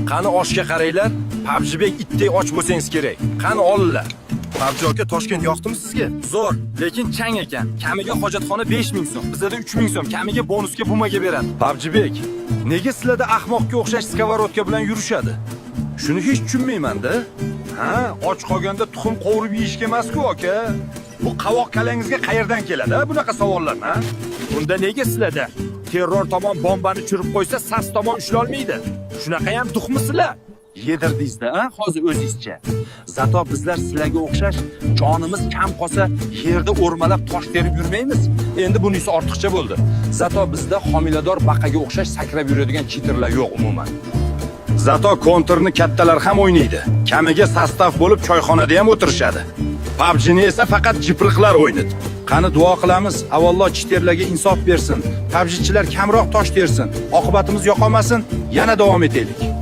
Qani oshga qaranglar. PUBGbek itdek och bo'lsangiz kerak. Qani olinglar. PUBG aka, Toshkent yoqdimi sizga? Zo'r, lekin chang ekan. Kamiga hojatxona 5000 so'm, bizda 3000 so'm, kamiga bonusga bumaga beradi. PUBGbek, nega sizlarda ahmoqqa o'xshash skоворodka bilan yurishadi? Shuni hech tushunmayman-da. Ha, och qolganda tuxum qovurib yeyishga emas-ku aka. Bu qavoq kalangizga qayerdan keladi, bunaqa savollar, ha? Unda nega sizlarda terror tomon bombani tushirib qo'ysa, sas tomon ushlay olmaydi? Shunaqa ham duxmisizlar? Yedirdingizda, ha, hozir o'zingizcha. Zato bizlar sizlarga o'xshash jonimiz kam qolsa, yerda o'rmalab tosh terib yurmaymiz. Endi bunisi ortiqcha bo'ldi. Zato bizda homilador baqaga o'xshash sakrab yuradigan cheaterlar yo'q umuman. Zato kontrni kattalar ham o'ynaydi. Kamiga sostav bo'lib choyxonada ham o'tirishadi. PUBGni esa faqat jipriqlar o'ynaydi. Qani duo qilamiz, avallo cheaterlarga insof bersin. PUBGchilar kamroq tosh tersin. Oqibatimiz yo'qolmasin, yana davom etaylik.